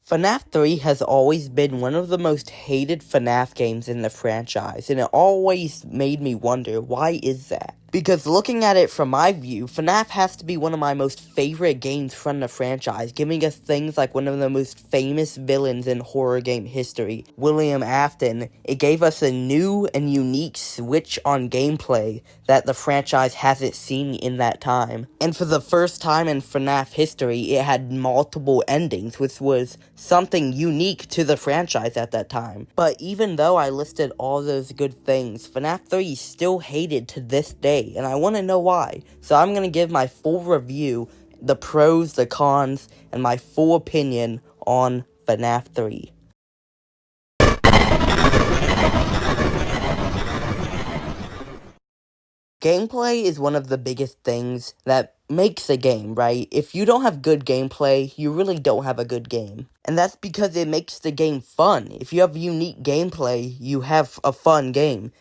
Fnaf 3 has always been one of the most hated Fnaf games in the franchise, and it always made me wonder, why is that? Because looking at it from my view, Fnaf has to be one of my most favorite games from the franchise, giving us things like one of the most famous villains in horror game history, William Afton. It gave us a new and unique switch on gameplay that the franchise hasn't seen in that time. And for the first time in Fnaf history, it had multiple endings, which was something unique to the franchise at that time. But even though I listed all those good things, Fnaf 3 is still hated to this day, and I want to know why. So I'm going to give my full review, the pros, the cons, and my full opinion on Fnaf 3. Gameplay is one of the biggest things that makes a game, right? If you don't have good gameplay, you really don't have a good game. And that's because it makes the game fun. If you have unique gameplay, you have a fun game.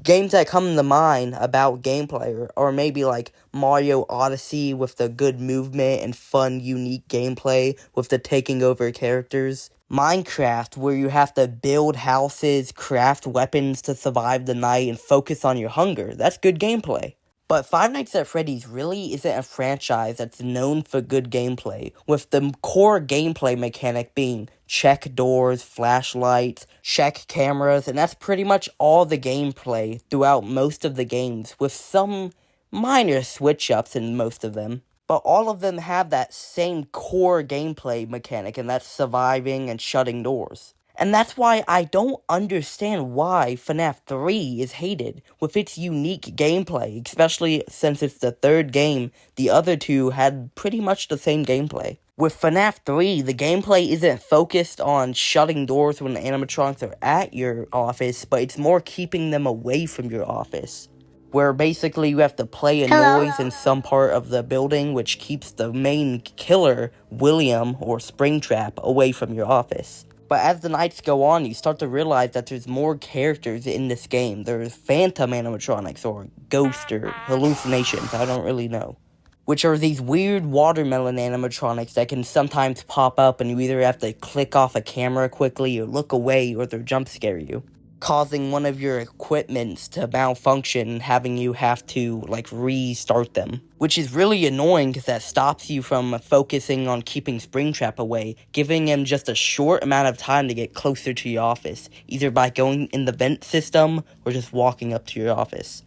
Games that come to mind about gameplay are maybe like Mario Odyssey with the good movement and fun, unique gameplay with the taking over characters. Minecraft, where you have to build houses, craft weapons to survive the night, and focus on your hunger. That's good gameplay. But Five Nights at Freddy's really isn't a franchise that's known for good gameplay, with the core gameplay mechanic being check doors, flashlights, check cameras, and that's pretty much all the gameplay throughout most of the games, with some minor switch-ups in most of them. But all of them have that same core gameplay mechanic, and that's surviving and shutting doors. And that's why I don't understand why Fnaf 3 is hated, with its unique gameplay, especially since it's the third game. The other two had pretty much the same gameplay. With Fnaf 3, the gameplay isn't focused on shutting doors when the animatronics are at your office, but it's more keeping them away from your office, where basically you have to play a noise in some part of the building, which keeps the main killer, William, or Springtrap, away from your office. But as the nights go on, you start to realize that there's more characters in this game. There's phantom animatronics, or ghosts, or hallucinations, I don't really know, which are these weird watermelon animatronics that can sometimes pop up, and you either have to click off a camera quickly, or look away, or they'll jump scare you, causing one of your equipments to malfunction and having you have to, restart them. Which is really annoying because that stops you from focusing on keeping Springtrap away, giving him just a short amount of time to get closer to your office, either by going in the vent system or just walking up to your office.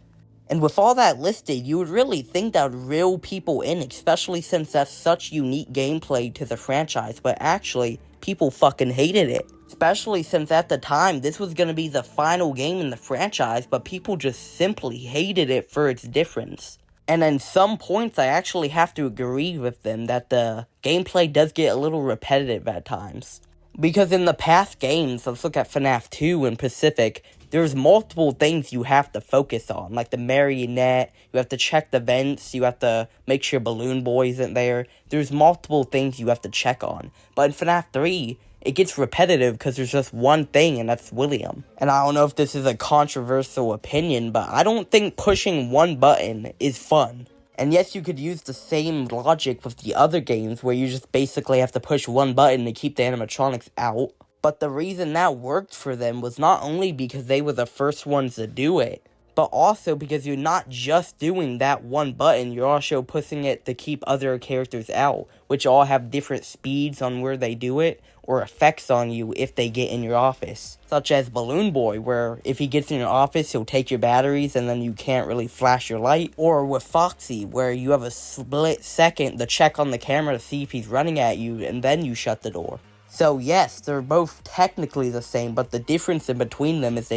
And with all that listed, you would really think that would reel people in, especially since that's such unique gameplay to the franchise, but actually, people fucking hated it. Especially since at the time, this was going to be the final game in the franchise, but people just simply hated it for its difference. And in some points, I actually have to agree with them that the gameplay does get a little repetitive at times. Because in the past games, let's look at Fnaf 2 and Pacific, there's multiple things you have to focus on, like the marionette, you have to check the vents, you have to make sure Balloon Boy isn't there. There's multiple things you have to check on. But in Fnaf 3, it gets repetitive because there's just one thing, and that's William. And I don't know if this is a controversial opinion, but I don't think pushing one button is fun. And yes, you could use the same logic with the other games, where you just basically have to push one button to keep the animatronics out. But the reason that worked for them was not only because they were the first ones to do it, but also because you're not just doing that one button, you're also pushing it to keep other characters out, which all have different speeds on where they do it, or effects on you if they get in your office. Such as Balloon Boy, where if he gets in your office, he'll take your batteries and then you can't really flash your light. Or with Foxy, where you have a split second to check on the camera to see if he's running at you, and then you shut the door. So yes, they're both technically the same, but the difference in between them is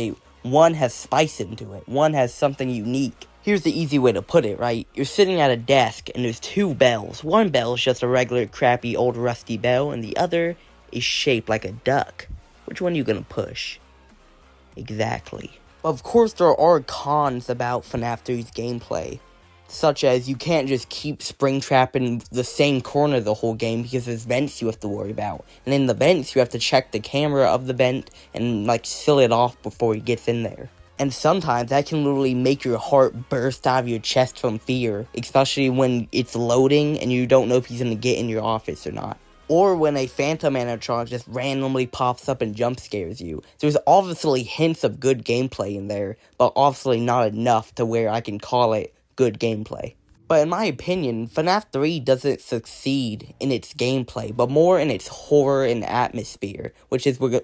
one has spice into it. One has something unique. Here's the easy way to put it, right? You're sitting at a desk, and there's two bells. One bell is just a regular, crappy, old, rusty bell, and the other is shaped like a duck. Which one are you gonna push? Exactly. Of course, there are cons about Fnaf 3's gameplay, such as you can't just keep Springtrap in the same corner the whole game, because there's vents you have to worry about. And in the vents, you have to check the camera of the vent and, seal it off before he gets in there. And sometimes that can literally make your heart burst out of your chest from fear, especially when it's loading and you don't know if he's going to get in your office or not. or when a phantom animatronic just randomly pops up and jump scares you. There's obviously hints of good gameplay in there, but obviously not enough to where I can call it good gameplay. But in my opinion, FNAF 3 doesn't succeed in its gameplay, but more in its horror and atmosphere, which is what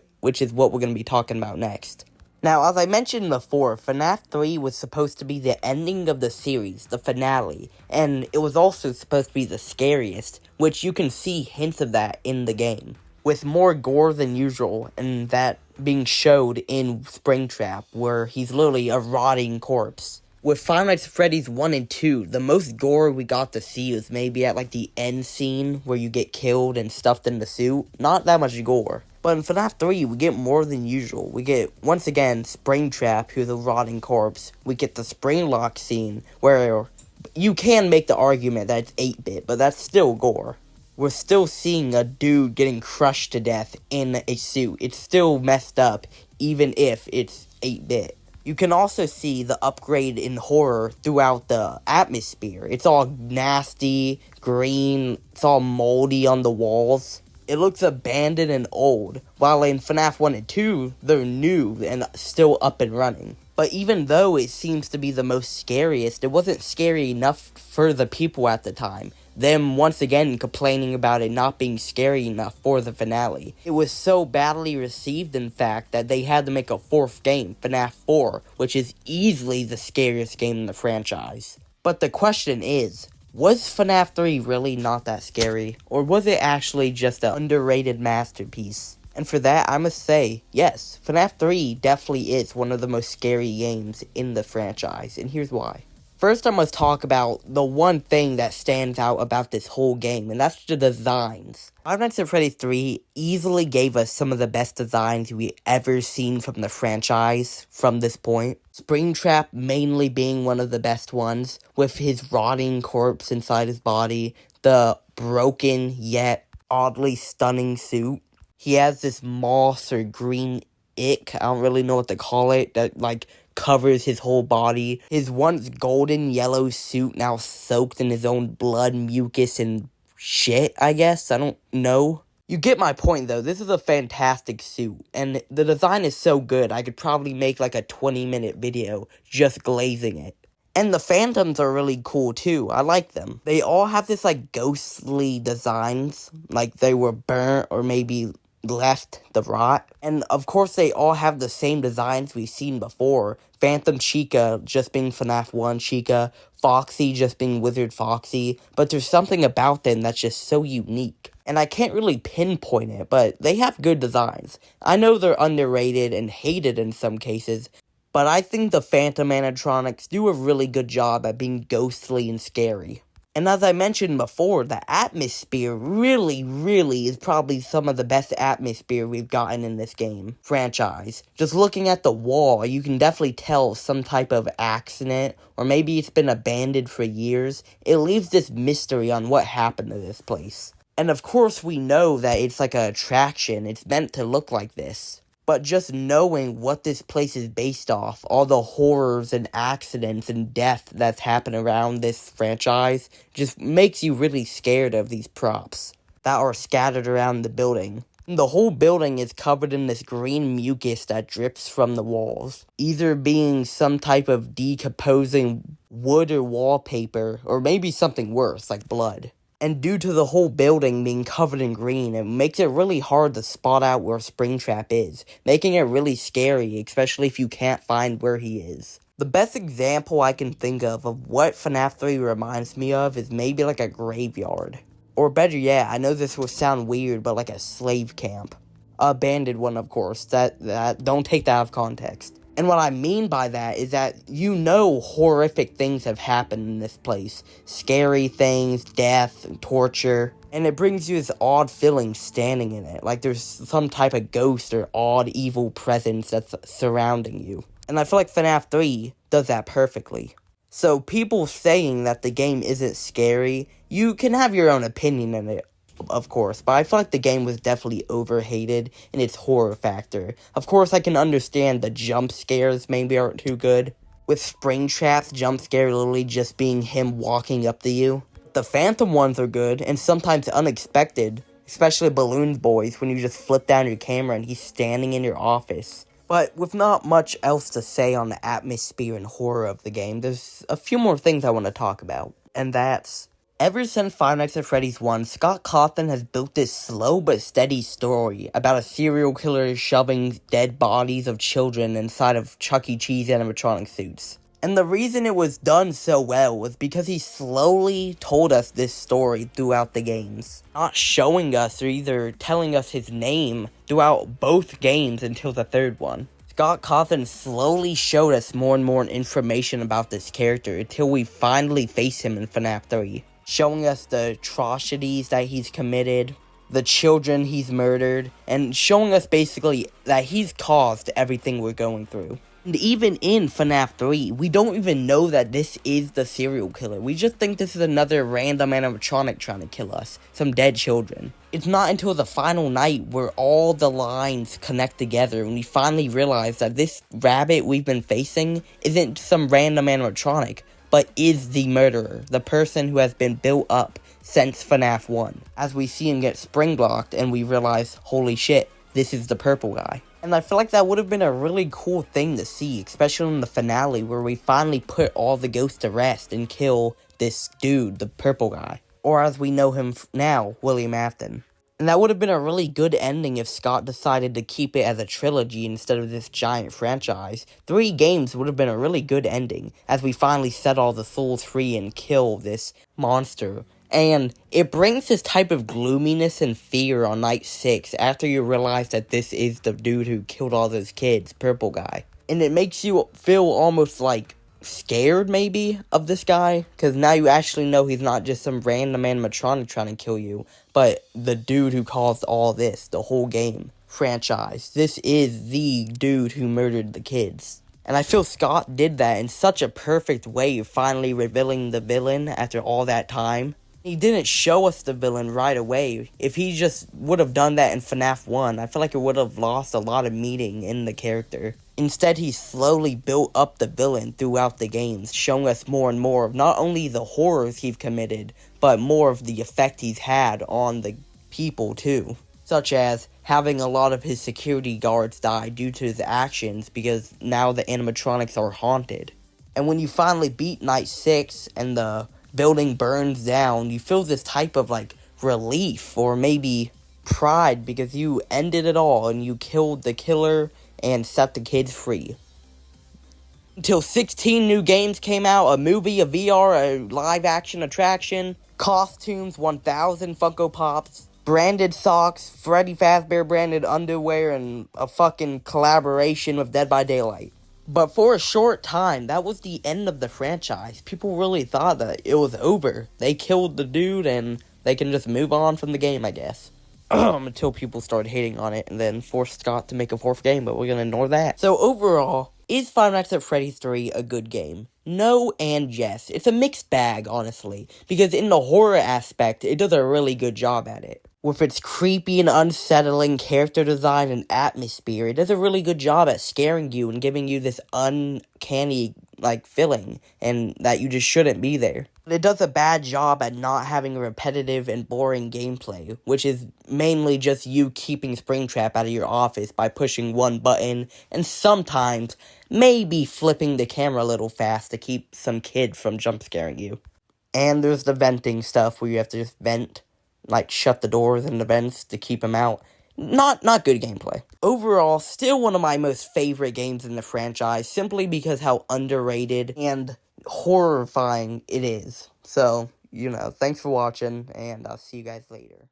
we're going to be talking about next. Now, as I mentioned before, FNAF 3 was supposed to be the ending of the series, the finale, and it was also supposed to be the scariest, which you can see hints of that in the game, with more gore than usual, and that being showed in Springtrap, where he's literally a rotting corpse. With Five Nights at Freddy's 1 and 2, the most gore we got to see was maybe at like the end scene where you get killed and stuffed in the suit. Not that much gore. But in FNAF 3, we get more than usual. We get, once again, Springtrap, who's a rotting corpse. We get the spring lock scene, where you can make the argument that it's 8-bit, but that's still gore. We're still seeing a dude getting crushed to death in a suit. It's still messed up, even if it's 8-bit. You can also see the upgrade in horror throughout the atmosphere. It's all nasty, green, it's all moldy on the walls. It looks abandoned and old, while in FNAF 1 and 2, they're new and still up and running. But even though it seems to be the most scariest, it wasn't scary enough for the people at the time. Them once again complaining about it not being scary enough for the finale. It was so badly received, in fact, that they had to make a fourth game, FNAF 4, which is easily the scariest game in the franchise. But the question is, was FNAF 3 really not that scary, or was it actually just an underrated masterpiece? And for that, I must say, yes, FNAF 3 definitely is one of the most scary games in the franchise, and here's why. First, I must talk about the one thing that stands out about this whole game, and that's the designs. Five Nights at Freddy's 3 easily gave us some of the best designs we ever seen from the franchise from this point. Springtrap mainly being one of the best ones, with his rotting corpse inside his body, the broken yet oddly stunning suit. He has this moss or green ick, I don't really know what to call it, that like covers his whole body. His once golden yellow suit now soaked in his own blood, mucus, and shit, I guess. I don't know. You get my point, though. This is a fantastic suit, and the design is so good, I could probably make like a 20-minute video just glazing it. And the phantoms are really cool, too. I like them. They all have this, like, ghostly designs, like they were burnt or maybe left the rot. And of course they all have the same designs we've seen before. Phantom Chica just being FNAF 1 Chica, Foxy just being Wizard Foxy, but there's something about them that's just so unique. And I can't really pinpoint it, but they have good designs. I know they're underrated and hated in some cases, but I think the Phantom animatronics do a really good job at being ghostly and scary. And as I mentioned before, the atmosphere really is probably some of the best atmosphere we've gotten in this game franchise. Just looking at the wall, you can definitely tell some type of accident, or maybe it's been abandoned for years. It leaves this mystery on what happened to this place. And of course we know that it's like an attraction, it's meant to look like this. But just knowing what this place is based off, all the horrors and accidents and death that's happened around this franchise, just makes you really scared of these props that are scattered around the building. The whole building is covered in this green mucus that drips from the walls, either being some type of decomposing wood or wallpaper, or maybe something worse, like blood. And due to the whole building being covered in green, it makes it really hard to spot out where Springtrap is, making it really scary, especially if you can't find where he is. The best example I can think of what FNAF 3 reminds me of is maybe like a graveyard. Or better yet, I know this will sound weird, but like a slave camp. A abandoned one, of course, that don't take that out of context. And what I mean by that is that you know horrific things have happened in this place. Scary things, death, and torture. And it brings you this odd feeling standing in it. Like there's some type of ghost or odd evil presence that's surrounding you. And I feel like FNAF 3 does that perfectly. So people saying that the game isn't scary, you can have your own opinion on it, of course, but I feel like the game was definitely overhated in its horror factor. Of course, I can understand the jump scares maybe aren't too good, with Springtrap's jump scare literally just being him walking up to you. The Phantom ones are good, and sometimes unexpected, especially Balloon Boys, when you just flip down your camera and he's standing in your office. But with not much else to say on the atmosphere and horror of the game, there's a few more things I want to talk about. And that's, ever since Five Nights at Freddy's 1, Scott Cawthon has built this slow but steady story about a serial killer shoving dead bodies of children inside of Chuck E. Cheese animatronic suits. And the reason it was done so well was because he slowly told us this story throughout the games, not showing us or either telling us his name throughout both games until the third one. Scott Cawthon slowly showed us more and more information about this character until we finally face him in Fnaf 3, showing us the atrocities that he's committed, the children he's murdered, and showing us basically that he's caused everything we're going through. And even in Fnaf 3, we don't even know that this is the serial killer. We just think this is another random animatronic trying to kill us. Some dead children. It's not until the final night where all the lines connect together and we finally realize that this rabbit we've been facing isn't some random animatronic, but is the murderer. The person who has been built up since Fnaf 1. As we see him get spring blocked and we realize, holy shit, this is the purple guy. And I feel like that would have been a really cool thing to see, especially in the finale where we finally put all the ghosts to rest and kill this dude, the purple guy. Or as we know him now, William Afton. And that would have been a really good ending if Scott decided to keep it as a trilogy instead of this giant franchise. 3 games would have been a really good ending, as we finally set all the souls free and kill this monster. And it brings this type of gloominess and fear on night 6 after you realize that this is the dude who killed all those kids, purple guy. And it makes you feel almost like scared maybe of this guy, because now you actually know he's not just some random animatronic trying to kill you, but the dude who caused all this, the whole game franchise. This is the dude who murdered the kids. And I feel Scott did that in such a perfect way, finally revealing the villain after all that time. He didn't show us the villain right away. If he just would have done that in Fnaf 1, I feel like it would have lost a lot of meaning in the character. Instead, he slowly built up the villain throughout the games, showing us more and more of not only the horrors he's committed, but more of the effect he's had on the people too. Such as having a lot of his security guards die due to his actions because now the animatronics are haunted. And when you finally beat Night 6 and the building burns down, you feel this type of like relief or maybe pride because you ended it all and you killed the killer and set the kids free. Until 16 new games came out, a movie, a VR, a live action attraction, costumes, 1,000 Funko Pops, branded socks, Freddy Fazbear branded underwear, and a fucking collaboration with Dead by Daylight. But for a short time, that was the end of the franchise. People really thought that it was over. They killed the dude and they can just move on from the game, I guess. Until people started hating on it and then forced Scott to make a 4th game, but we're gonna ignore that. So overall, is Five Nights at Freddy's 3 a good game? No and yes. It's a mixed bag, honestly, because in the horror aspect, it does a really good job at it. With its creepy and unsettling character design and atmosphere, it does a really good job at scaring you and giving you this uncanny, feeling, and that you just shouldn't be there. But it does a bad job at not having repetitive and boring gameplay, which is mainly just you keeping Springtrap out of your office by pushing one button, and sometimes maybe flipping the camera a little fast to keep some kid from jump scaring you. And there's the venting stuff where you have to just vent, shut the doors and the vents to keep them out. Not good gameplay. Overall, still one of my most favorite games in the franchise, simply because how underrated and horrifying it is. So, thanks for watching, and I'll see you guys later.